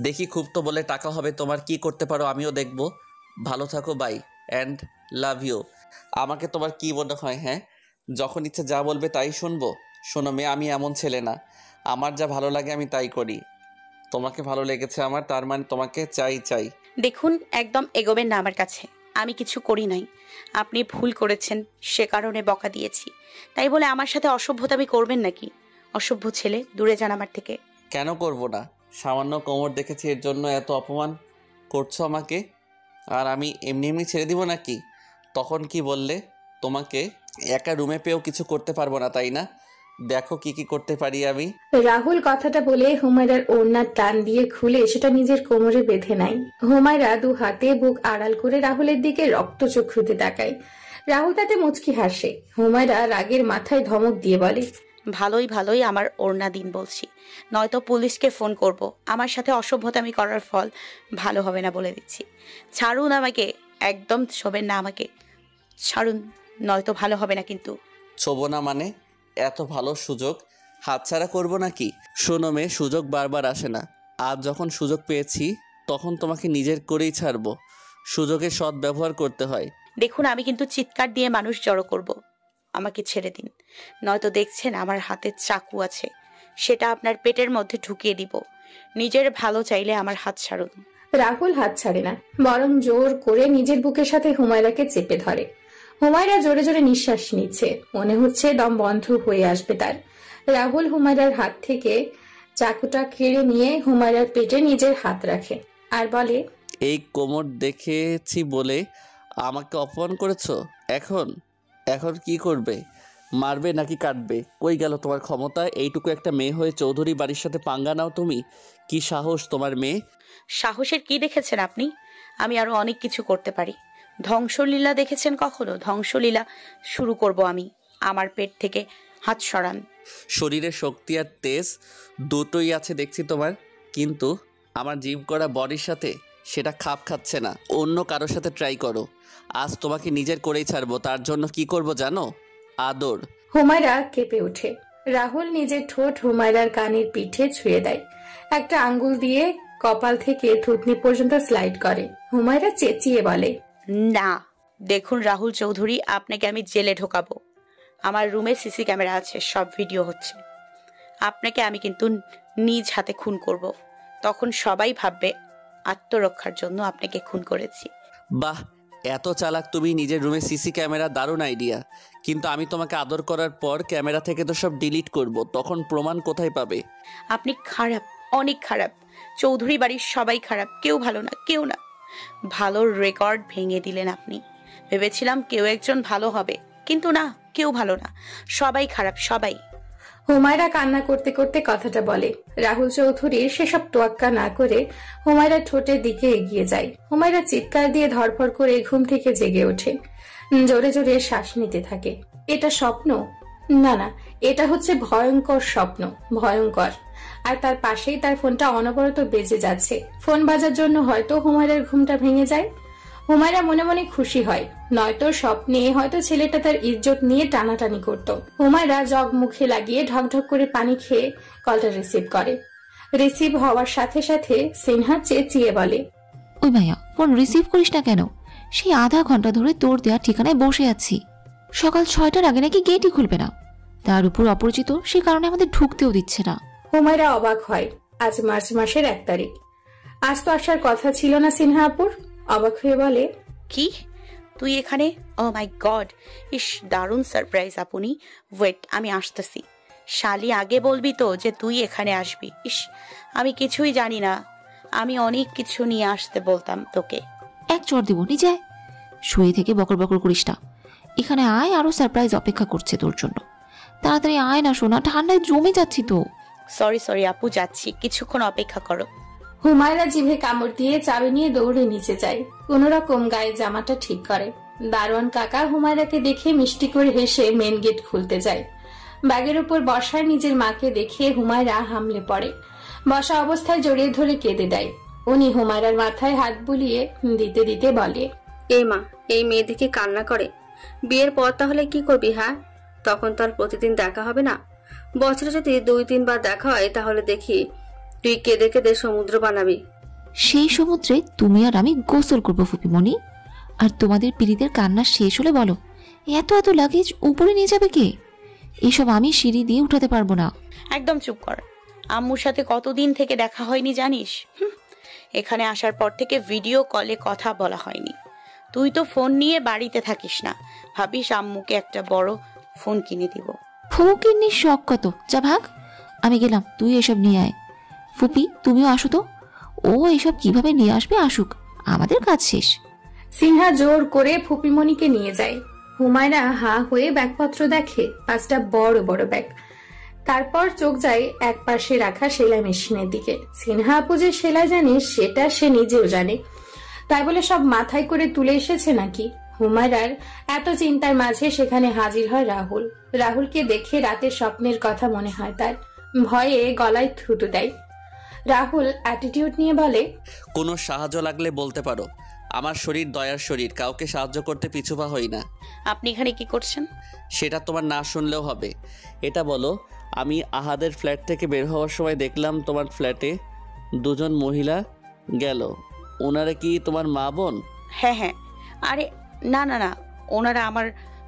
দেখি খুব তো বলে টাকা হবে তোমার, কি করতে পারো আমিও দেখব। ভালো থাকো, বাই অ্যান্ড লাভ ইউ। আমাকে তোমার কি মনে হয়? হ্যাঁ, যখন ইচ্ছে যা বলবে তাই শুনবো? শোনো মেয়ে, আমি এমন ছেলে না। আমার যা ভালো লাগে আমি তাই করি। তোমাকে ভালো লেগেছে আমার, তার মানে তোমাকে চাই চাই। দেখুন, একদম এগোবেন না আমার কাছে। আমি কিছু করি নাই। আপনি ভুল করেছেন, সে কারণে বকা দিয়েছি। তাই বলে আমার সাথে অসভ্যতামি করবেন নাকি? অসভ্য ছেলে, দূরে যান আমার থেকে। কেন করব না? সামান্য কোমর দেখেছি এর জন্য এত অপমান করছো আমাকে? আর আমি এমনি এমনি ছেড়ে দিব নাকি? তখন কি বললে? তোমাকে একা রুমে পেয়েও কিছু করতে পারবো না, তাই না? দেখো কি কি করতে পারি আমি। রাহুল কথাটা বলে হুমায়রার ওড়নার টান দিয়ে খুলে সেটা নিজের কোমরে বেঁধে নেয়। হুমায়রা দু হাতে বুক আড়াল করে রাহুলের দিকে রক্তচক্ষুতে তাকায়। রাহুল তাতে মুচকি হাসে। হুমায়রা রাগের মাথায় ধমক দিয়ে বলে, ভালোই ভালোই আমার ওড়না দিন বলছি, নয়তো পুলিশকে ফোন করব। আমার সাথে অসভ্যতামি করার ফল ভালো হবে না বলে দিচ্ছি। ছাড়ুন আমাকে, একদম ছোবেন না আমাকে, ছাড়ুন, নয়তো ভালো হবে না কিন্তু। ছোবো না মানে? এত ভালো সুযোগ হাতছাড়া করবো নাকি? শোনো মেয়ে, সুযোগ বারবার আসে না। আজ যখন সুযোগ পেয়েছি তখন তোমাকে নিজের করেই ছাড়বো। সুযোগের সৎ ব্যবহার করতে হয়। দেখুন, আমি কিন্তু চিৎকার দিয়ে মানুষ জড়ো করব। আমাকে ছেড়ে দিন, নয়তো দেখছেন আমার হাতে চাকু আছে, সেটা আপনার পেটের মধ্যে ঢুকিয়ে দিব। নিজের ভালো চাইলে আমার হাত ছাড়ুন। রাহুল হাত ছাড়ে না, বরং জোর করে নিজের বুকের সাথে হুমায়রাকে চেপে ধরে। হুমায়রা জোরে জোরে নিঃশ্বাস নিচ্ছে, মনে হচ্ছে দম বন্ধ হয়ে আসবে তার। রাহুল হুমায়রার হাত থেকে চাকুটা কেড়ে নিয়ে হুমায়রার পেটে নিজের হাত রাখে আর বলে, এই কোমর দেখেছি বলে আমাকে অপমান করেছো। এখন এখন কি করবে? মারবে নাকি কাটবে? কই গেল তোমার ক্ষমতা? এইটুকু একটা মেয়ে হয়ে চৌধুরী বাড়ির সাথে পাঙ্গা নাও তুমি? কি সাহস তোমার মেয়ে? সাহসের কি দেখেছেন আপনি? আমি আরো অনেক কিছু করতে পারি। ধ্বংসলীলা দেখেছেন কখনো? ধ্বংসলীলা শুরু করব আমি। আমার পেট থেকে হাত সরান। শরীরে শক্তি আর তেজ দুটোই আছে দেখছি তোমার, কিন্তু আমার জিম করা বডির সাথে সেটা খাপ খাচ্ছে না। অন্য কারোর সাথে ট্রাই করো। আজ তোমাকে নিজের করেই ছাড়বো। তার জন্য কি করব জানো? আদর। হুমায়রা কেঁপে ওঠে। রাহুল নিজের ঠোঁট হুমায়রার কানের পিঠে ছুঁয়ে দেয়। একটা আঙ্গুল দিয়ে কপাল থেকে থুতনি পর্যন্ত স্লাইড করে। হুমায়রা চেঁচিয়ে বলে, না। দেখুন রাহুল চৌধুরী, আপনাকে আমি জেলে ঢোকাবো। আমার রুমে সিসি ক্যামেরা আছে, সব ভিডিও হচ্ছে। আপনাকে আমি কিন্তু নিজ হাতে খুন করব। তখন সবাই ভাববে আত্মরক্ষার জন্য আপনাকে খুন করেছি। বাহ, এত চালাক তুমি! নিজের রুমে সিসি ক্যামেরা, দারুণ আইডিয়া। কিন্তু আমি তোমাকে আদর করার পর ক্যামেরা থেকে তো সব ডিলিট করব, তখন প্রমাণ কোথায় পাবে? আপনি খারাপ, অনেক খারাপ। চৌধুরী বাড়ির সবাই খারাপ, কেউ ভালো না, কেউ না। ভালোর রেকর্ড ভেঙে দিলেন আপনি। ভেবেছিলাম কেউ একজন ভালো হবে, কিন্তু না, কেউ ভালো না, সবাই খারাপ, সবাই। হুমায়রা কান্না করতে করতে কথাটা বলে। রাহুল চৌধুরীর সেসব তোয়াক্কা না করে হুমায়রা ঠোঁটের দিকে এগিয়ে যায়। হুমায়রা চিৎকার দিয়ে ধরফর করে ঘুম থেকে জেগে ওঠে। জোরে জোরে শ্বাস নিতে থাকে। এটা স্বপ্ন? না না, এটা হচ্ছে ভয়ঙ্কর স্বপ্ন, ভয়ঙ্কর। আর তার পাশেই তার ফোনটা অনবরত বেজে যাচ্ছে। ফোন বাজার জন্য হয়তো হুমায়রার ঘুমটা ভেঙে যায়। হুমায়রা মনে মনে খুশি হয়, নয়তো স্বপ্নে হয়তো ছেলেটা তার ইজ্জত নিয়ে টানাটানি করত। হুমায়রা জগ মুখে লাগিয়ে ঢকঢক করে পানি খেয়ে কলটা রিসিভ করে। রিসিভ হওয়ার সাথে সাথে সিনহা চেঁচিয়ে বলে, ওই ভাইয়া, ফোন রিসিভ করিস না কেন? সেই আধা ঘন্টা ধরে তোর দেওয়া ঠিকানায় বসে আছি। সকাল 6টার আগে নাকি গেটই খুলবে না, তার উপর অপরিচিত, সে কারণে আমাদের ঢুকতেও দিচ্ছে না। হুমায়রা অবাক হয়। আজ মার্চ মাসের 1 তারিখ। আজ তো আসার কথা ছিল না সিনহা আপুর। অবাক হয়ে বলে, কি তুই এখানে? ও মাই গড, ইস দারুণ সারপ্রাইজ আপনি। ওয়েট, আমি আসতেছি। শালি, আগে বলবি তো যে তুই এখানে আসবি। ইস, আমি কিছুই জানি না। আমি অনেক কিছু নিয়ে আসতে বলতাম তোকে। এক চর দিব নিজে। শুয়ে থেকে বকর বকর করিস না, এখানে আয়, আরো সারপ্রাইজ অপেক্ষা করছে তোর জন্য। তাড়াতাড়ি আয় না সোনা, ঠান্ডায় জমে যাচ্ছি তো। সরি সরি আপু, যাচ্ছি, কিছুক্ষণ অপেক্ষা করো। হুমায়রা জিভে কামড় দিয়ে চাবি নিয়ে দৌড়ে নিচে যায়। কোনরকম গায়ে জামাটা ঠিক করে। দারোয়ান কাকা হুমায়রাকে দেখে মিষ্টি করে হেসে মেন গেট খুলতে যায়। ব্যাগের উপর বসায় নিজের মাকে দেখে হুমায়রা হামলে পড়ে। বসা অবস্থায় জড়িয়ে ধরে কেঁদে দেয়। উনি হুমায়রার মাথায় হাত বুলিয়ে দিতে দিতে বলে, এই মা, এই মেয়ে দেখে কান্না করে। বিয়ের পর তাহলে কি করবি? হ্যাঁ, তখন তো আর প্রতিদিন দেখা হবে না। বছরে যদি 2-3 বার দেখা হয় তাহলে দেখি তুই কেঁদে কেঁদে সমুদ্র বানাবি। সেই সমুদ্রে তুমি আর আমি গোসল করবো ফুপিমণি। আর তোমাদের পীড়িতের কান্না শেষ হলে বলো, এত এত লাগেজ উপরে নিয়ে যাবে কে? এসব আমি সিঁড়ি দিয়ে উঠাতে পারবো না। একদম চুপ কর। আম্মুর সাথে কতদিন থেকে দেখা হয়নি জানিস? এখানে আসার পর থেকে ভিডিও কলে কথা বলা হয়নি। তুই তো ফোন নিয়ে বাড়িতে থাকিস না, ভাবিস আম্মুকে একটা বড় ফোন কিনে দিব। ফকিন্নি শখ কত, যা ভাগ। আমি গেলাম, তুই এসব নিয়ে আয়। ফুপি তুমিও আসো তো। ও এসব কিভাবে নিয়ে আসবে, আসুক, আমাদের কাজ শেষ। সিনহা জোর করে ফুপিমণিকে নিয়ে যায়। হুমায়রা হা হয়ে ব্যাগপত্র দেখে, 5টা বড় বড় ব্যাগ। তারপর চোখ যায় এক পাশে রাখা সেলাই মেশিনের দিকে। সিনহা আপু যে সেলাই জানে সেটা সে নিজেও জানে, তাই বলে সব মাথায় করে তুলে এসেছে নাকি? হুমায়রার এত চিন্তার মাঝে সেখানে হাজির হয় রাহুল। রাহুলকে দেখে রাতের স্বপ্নের কথা মনে হয় তার। ভয়ে গলায় থুতু দেয়। রাহুল অ্যাটিটিউড নিয়ে বলে, কোনো সাহায্য লাগলে বলতে পারো। আমার শরীর দয়ার শরীর, কাউকে সাহায্য করতে পিছুপা হই না। আপনি এখানে কি করছেন? সেটা তোমার না শুনলেও হবে। এটা বলো, আমি আহাদের ফ্ল্যাট থেকে বের হওয়ার সময় দেখলাম তোমার ফ্ল্যাটে 2জন মহিলা গেল। ওনারা কি তোমার মা বোন? হ্যাঁ হ্যাঁ। আরে না না না, ওনারা আমার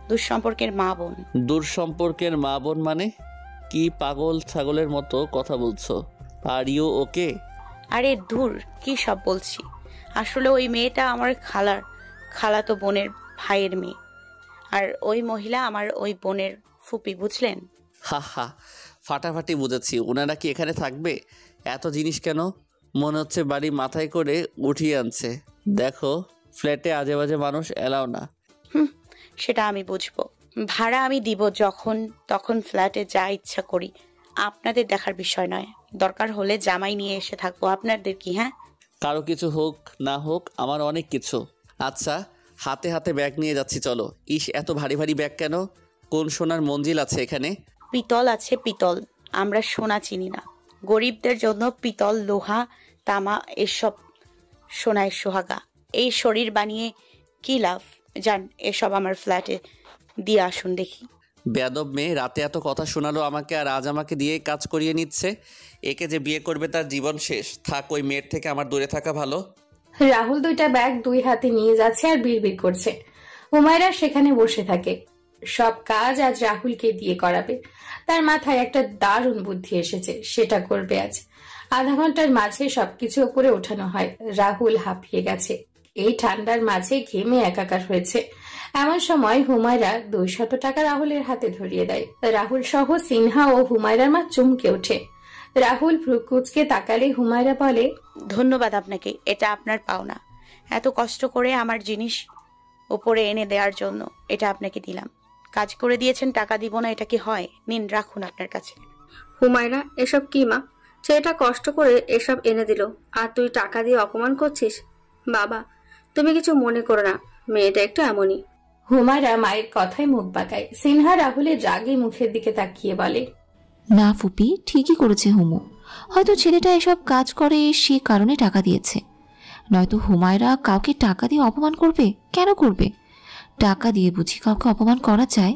দুঃসম্পর্কের মা বোন। দূর সম্পর্কের মা বোন মানে? কি পাগল ছাগলের মতো কথা বলছো? Are you okay? আরে ধুর, কি সব বলছি। আসলে ওই মেয়েটা আমার খালাতো বোনের ভাইয়ের মেয়ে, আর ওই মহিলা আমার ওই বোনের ফুপি, বুঝলেন? হা হা, ফাটাফাটি বুঝেছি। ওনারা কি এখানে থাকবে? এত জিনিস কেন? মনে হচ্ছে বাড়ি মাথায় করে উঠিয়ে আনছে। দেখো, ফ্ল্যাটে আজে বাজে মানুষ এলাও না। সেটা আমি বুঝবো। ভাড়া আমি দিব যখন তখন, ফ্ল্যাটে যা ইচ্ছা করি। আপনাদের দেখার বিষয় নয়। দরকার হলে জামাই নিয়ে এসে থাকবো, আপনাদের কি? হ্যাঁ, কারো কিছু হোক না হোক, আমার অনেক কিছু। আচ্ছা, হাতে হাতে ব্যাগ নিয়ে যাচ্ছি, চলো। ইস, এত ভারী ভারী ব্যাগ কেন? কোন সোনার মঞ্জিল আছে এখানে? পিতল আছে, পিতল। আমরা সোনা চিনি না। গরিবদের জন্য পিতল, লোহা, তামা এসব সোনায় সোহাগা। এই শরীর বানিয়ে কি লাভ? যান, এসব আমার ফ্ল্যাটে দিয়ে আসুন দেখি। বেয়াদব মেয়ে, রাতে এত কথা শোনালো আমাকে, আর আজ আমাকে দিয়ে কাজ করিয়ে নিচ্ছে। একে যে বিয়ে করবে তার জীবন শেষ। থাক, ওই মেয়ের থেকে আমার দূরে থাকা ভালো। রাহুল 2টা ব্যাগ 2 হাতে নিয়ে যাচ্ছে আর বিড়বিড় করছে। হুমায়রা সেখানে বসে থাকে। সব কাজ আজ রাহুলকে দিয়ে করাবে। তার মাথায় একটা দারুণ বুদ্ধি এসেছে, সেটা করবে আজ। আধা ঘন্টার মাঝে সবকিছু উপরে ওঠানো হয়। রাহুল হাঁপিয়ে গেছে। এই ঠান্ডার মাঝে ঘেমে একাকার হয়েছে। এমন সময় হুমায়রা 200 টাকা রাহুলের হাতে ধরিয়ে দেয়। রাহুল সহ সিনহা ও হুমায়রার মা চমকে ওঠে। রাহুল ভ্রুকুচকে তাকালে হুমায়রা বলে, ধন্যবাদ আপনাকে, এটা আপনার পাওনা। এত কষ্ট করে আমার জিনিস উপরে এনে দেওয়ার জন্য এটা আপনাকে দিলাম। কাজ করে দিয়েছেন, টাকা দিব না, এটা কি হয়? নিন, রাখুন আপনার কাছে। হুমায়রা, এসব কি মা? ছেলেটা কষ্ট করে এসব এনে দিল, আর তুই টাকা দিয়ে অপমান করছিস? বাবা, তুমি কিছু মনে করো না, মেয়েটা একটু এমনই। হুমায়রা মায়ের কথায় মুখ বাঁকায়। সিনহা রাহুলের রাগে মুখের দিকে তাকিয়ে বলে, না ফুপি, ঠিকই করেছে হুমু। হয়তো ছেলেটা এসব কাজ করে সে কারণে টাকা দিয়েছে, নয়তো হুমায়রা কাউকে টাকা দিয়ে অপমান করবে? কেন করবে? টাকা দিয়ে বুঝি কাউকে অপমান করা যায়?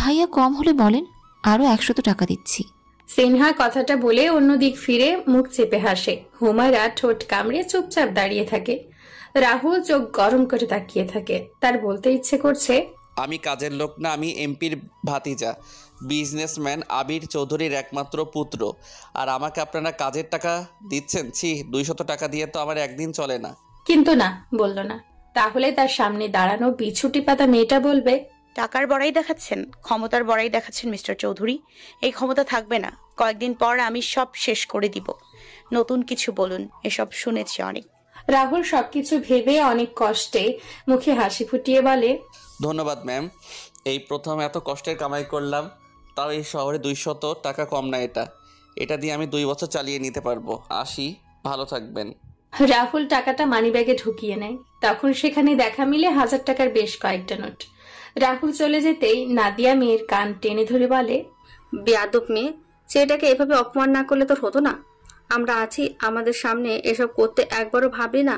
ভাইয়া কম হলে বলেন, আরো 100 টাকা দিচ্ছি। সিনহা কথাটা বলে অন্যদিক ফিরে মুখ চেপে হাসে। হুমায়রা ঠোঁট কামড়ে চুপচাপ দাঁড়িয়ে থাকে। রাহুল চোখ গরম করে তাকিয়ে থাকে। তার বলতে ইচ্ছে করছে, আমি কাজের লোক না, আমি এমপির ভাতিজা, বিজনেসম্যান আবির চৌধুরীর একমাত্র পুত্র। আর আমাকে আপনারা কাজের টাকা দিচ্ছেন? ছি, 200 টাকা দিয়ে তো আমার একদিন চলে না। কিন্তু না বলল না। তাহলে তার সামনে দাঁড়ানো বিছুটি পাতা মেয়েটা বলবে, টাকার বড়াই দেখাচ্ছেন, ক্ষমতার বড়াই দেখাচ্ছেন মিস্টার চৌধুরী। এই ক্ষমতা থাকবে না। কয়েকদিন পর আমি সব শেষ করে দিব। নতুন কিছু বলুন, এসব শুনেছি অনেক। রাহুল সবকিছু ভেবে অনেক কষ্টে মুখে হাসি ফুটিয়ে বলে, ধন্যবাদ ম্যাম। এই প্রথম এত কষ্টের কামাই করলাম, তাও এই শহরে 200 টাকা কম না। এটা দিয়ে আমি 2 বছর চালিয়ে নিতে পারবো। আসি, ভালো থাকবেন। রাহুল টাকাটা মানিব্যাগে ঢুকিয়ে নেয়। তখন সেখানে দেখা মিলে 1000 টাকার বেশ কয়েকটা নোট। রাহুল চলে যেতেই নাদিয়া মেয়ের কান টেনে ধরে বলে, বেয়াদব মেয়ে, ছেলেটাকে এভাবে অপমান না করলে তোর হতো না? আমরা আছি, আমাদের সামনে এসব করতে একবারও ভাবলি না?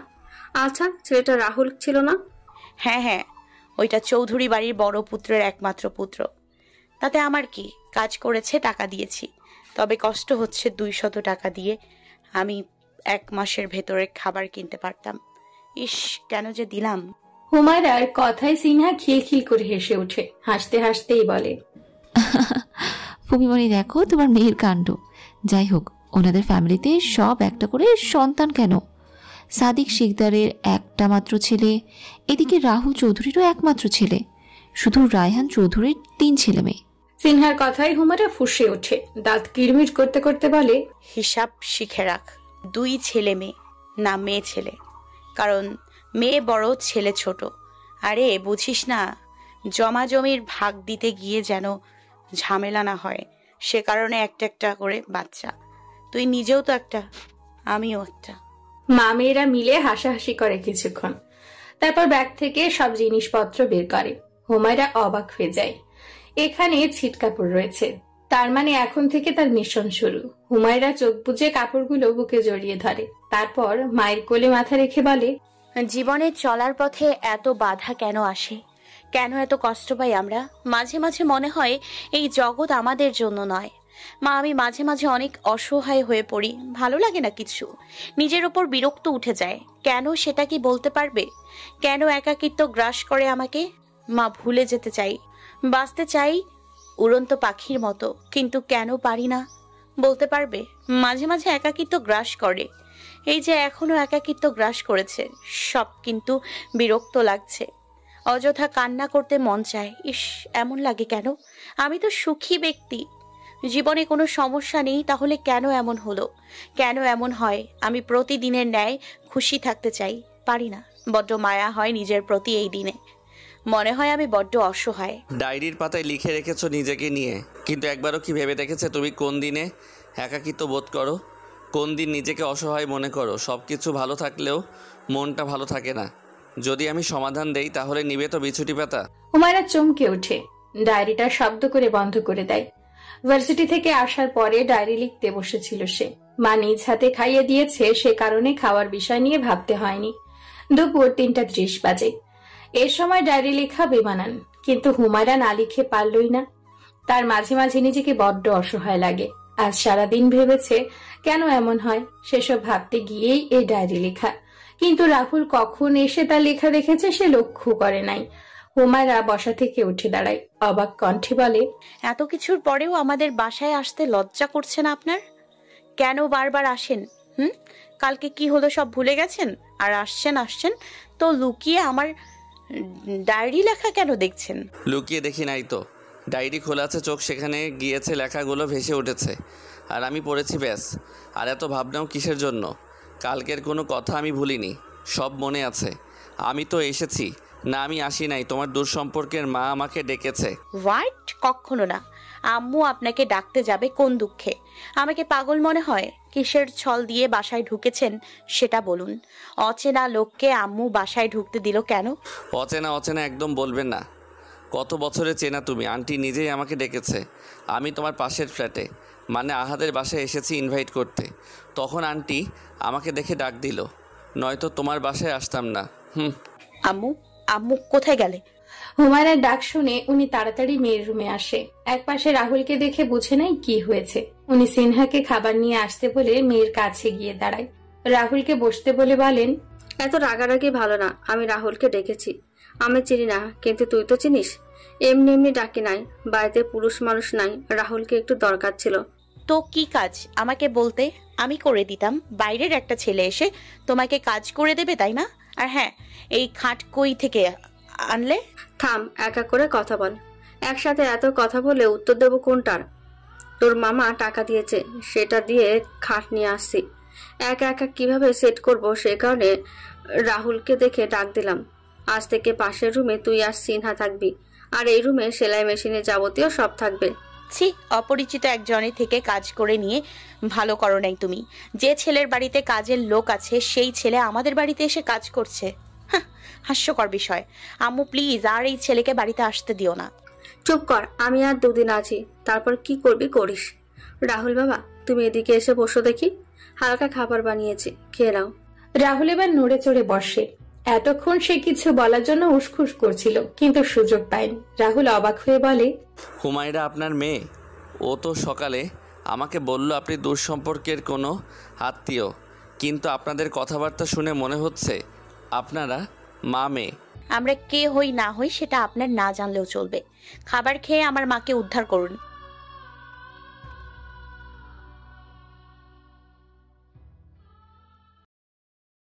আচ্ছা, ছেলেটা রাহুল ছিল না? হ্যাঁ হ্যাঁ, ওইটা চৌধুরী বাড়ির বড় পুত্রের একমাত্র পুত্র। তাতে আমার কি? কাজ করেছে, টাকা দিয়েছি। তবে কষ্ট হচ্ছে 200 টাকা দিয়ে আমি 1 মাসের ভেতরে খাবার কিনতে পারতাম। ইস, কেন যে দিলাম। হুমায়রার কথায় সিনহা খিলখিল করে হেসে ওঠে, হাসতে হাসতেই বলে, ফুপিমণি দেখো তোমার মেয়ের কাণ্ড। যাই হোক, ওনাদের ফ্যামিলিতে সব একটা করে সন্তান কেন? সাদিক শিকদারের একটা মাত্র ছেলে, এদিকে রাহুল চৌধুরীরও একমাত্র ছেলে, শুধু রায়হান চৌধুরীর 3 ছেলে মেয়ে। সিনহার কথায় হুমায়রা ফুঁসে ওঠে, দাঁত কিরমির করতে করতে বলে, হিসাব শিখে রাখ, 2 ছেলে মেয়ে, না মেয়ে ছেলে। কারণ মেয়ে বড়, ছেলে ছোট। আরে বুঝিস না, জমা জমির ভাগ দিতে গিয়ে যেন ঝামেলা না হয়, সে কারণে একটা একটা করে বাচ্চা। তুই নিজেও তো একটা, আমিও একটা। মা মেয়েরা মিলে হাসাহাসি করে কিছুক্ষণ, তারপর ব্যাগ থেকে সব জিনিসপত্র বের করে। হুমায়রা অবাক হয়ে যায়, এখানে ছিট কাপড় রয়েছে, তার মানে এখন থেকে তার মিশন শুরু। হুমায়রা চোখ বুজে কাপড়গুলো বুকে জড়িয়ে ধরে, তারপর মায়ের কোলে মাথা রেখে বলে, জীবনে চলার পথে এত বাধা কেন আসে, কেন এত কষ্ট পাই আমরা? মাঝে মাঝে মনে হয় এই জগৎ আমাদের জন্য নয়। মা, আমি মাঝে মাঝে অনেক অসহায় হয়ে পড়ি, ভালো লাগে না কিছু, নিজের ওপর বিরক্ত উঠে যায়। কেন সেটা কি বলতে পারবে? কেন একাকিত্ব গ্রাস করে আমাকে? মা, ভুলে যেতে চাই, বাঁচতে চাই উড়ন্ত পাখির মতো, কিন্তু কেন পারি না? বলতে পারবে? মাঝে মাঝে একাকিত্ব গ্রাস করে, এই যে এখনো একাকিত্ব গ্রাস করেছে সব, কিন্তু বিরক্ত লাগছে, অযথা কান্না করতে মন চায়। ইস, এমন লাগে কেন? আমি তো সুখী ব্যক্তি, জীবনে কোনো সমস্যা নেই, তাহলে কেন এমন হলো? কেন এমন হয়? আমি প্রতিদিনের ন্যায় খুশি থাকতে চাই, পারি না। বড্ড মায়া হয় নিজের প্রতি এই দিনে, মনে হয় আমি বড্ড অসহায়। ডায়েরির পাতায় লিখে রেখেছো নিজেকে নিয়ে, কিন্তু একবারও কি ভেবে দেখেছে তুমি কোন দিনে একাকিত্ব বোধ করো, কোন দিন নিজেকে অসহায় মনে করো? সব কিছু ভালো থাকলেও মনটা ভালো থাকে না। যদি আমি সমাধান দেই তাহলে নিবে তো বিছুটি পাতা? হুমায়রা চমকে ওঠে, ডায়েরিটা শব্দ করে বন্ধ করে দেয়। ভার্সিটি থেকে আসার পরে ডায়েরি লিখতে বসেছিল সে। মা নিজ হাতে খাইয়ে দিয়েছে, সে কারণে খাওয়ার বিষয় নিয়ে ভাবতে হয়নি। দুপুর 3:30 বাজে। এর সময় ডায়েরি লেখা বেমানান, কিন্তু হুমায়রা না লিখে পারলই না। তার মাঝে মাঝে নিজেকে বড্ড অসহায় লাগে। আজ সারাদিন ভেবেছে কেন এমন হয়, সেসব ভাবতে গিয়েই এই ডায়েরি লেখা। কিন্তু রাহুল কখন এসে তার লেখা দেখেছে সে লক্ষ্য করে নাই। হুমায়রা বসা থেকে উঠে দাঁড়ায়, অবাক কণ্ঠে বলে, এত কিছুর পরেও আমাদের বাসায় আসতে লজ্জা করছে না আপনার? কেন বারবার আসেন? কালকে কি হলো সব ভুলে গেছেন? আর আসছেন তো লুকিয়ে আমার ডায়েরি লেখা কেন দেখছেন? লুকিয়ে দেখি নাই তো, ডায়েরি খোলা আছে, চোখ সেখানে গিয়েছে, লেখাগুলো ভেসে উঠেছে আর আমি পড়েছি, ব্যাস। আর এত ভাবনাও কিসের জন্য? কালকের কোনো কথা আমি ভুলিনি, সব মনে আছে। আমি তো এসেছি না, আমি আসি নাই। তোমার দূর সম্পর্কের মা আমাকে ডেকেছে। হোয়াট? কখনো না। আম্মু আপনাকে ডাকতে যাবে কোন দুঃখে? আমাকে পাগল মনে হয়? কিসের ছল দিয়ে বাসায় ঢুকেছেন সেটা বলুন। অচেনা লোককে আম্মু বাসায় ঢুকতে দিল কেন? অচেনা একদম বলবেন না। কত বছরে চেনা তুমি? আন্টি নিজেই আমাকে ডেকেছে। আমি তোমার পাশের ফ্ল্যাটে, মানে আহাদের বাসায় এসেছি ইনভাইট করতে, তখন আন্টি আমাকে দেখে ডাক দিল, নয়তো তোমার বাসায় আসতাম না। আম্মু কোথায় গেলে? হুমায়রার ডাক শুনে উনি তাড়াতাড়ি মেয়ের রুমে আসে। একপাশে রাহুলকে দেখে বুঝে নাই কি হয়েছে। উনি সিনহাকে খাবার নিয়ে আসতে বলে মেয়ের কাছে গিয়ে দাঁড়ায়। রাহুলকে বসতে বলে বলেন, এত রাগারাগি ভালো না। আমি রাহুলকে ডেকেছি, আমি চিনি না, কিন্তু তুই তো চিনিস। এমনি এমনি ডাকি নাই, বাড়িতে পুরুষ মানুষ নাই, রাহুলকে একটু দরকার ছিল। তো কি কাজ আমাকে বলতে, আমি করে দিতাম। বাইরের একটা ছেলে এসে তোমাকে কাজ করে দেবে, তাই না? আর হ্যাঁ, এই খাট কই থেকে আনলে? থাম, একা করে কথা বল। একসাথে এত কথা বলে উত্তর দেব কোনটার? তোর মামা টাকা দিয়েছে, সেটা দিয়ে খাট নিয়ে আসছি। একা একা কিভাবে সেট করব, সে কারণে রাহুলকে দেখে ডাক দিলাম। আজ থেকে পাশের রুমে তুই আর সিনহা থাকবি, আর এই রুমে সেলাই মেশিনে যাবতীয় সব থাকবে। ছি, অপরিচিত একজনের থেকে কাজ করে নিয়ে ভালো করো নাই তুমি। যে ছেলের বাড়িতে কাজের লোক আছে সেই ছেলে আমাদের বাড়িতে এসে কাজ করছে। হাস্যকর বিষয়। আম্মু প্লিজ আর এই ছেলেকে বাড়িতে আসতে দিও না। চুপ কর, আমি আর 2 দিন আছি, তারপর কি করবি করিস। রাহুল বাবা, তুমি এদিকে এসে বসো দেখি, হালকা খাবার বানিয়েছি, খেয়ে নাও। রাহুল এবার নড়ে চড়ে বসে। এতক্ষণ সে কিছু বলার জন্য উসখুস করছিল, কিন্তু সুযোগ পায়নি। রাহুল অবাক হয়ে বলে, হুমায়রা আপনার মেয়ে? ও তো সকালে আমাকে বলল আপনি দূর সম্পর্কের কোনো আত্মীয়, কিন্তু আপনাদের কথাবার্তা শুনে মনে হচ্ছে আপনারা মা মেয়ে। আমরা কে হই না হই সেটা আপনার না জানলেও চলবে। খাবার খেয়ে আমার মাকে উদ্ধার করুন।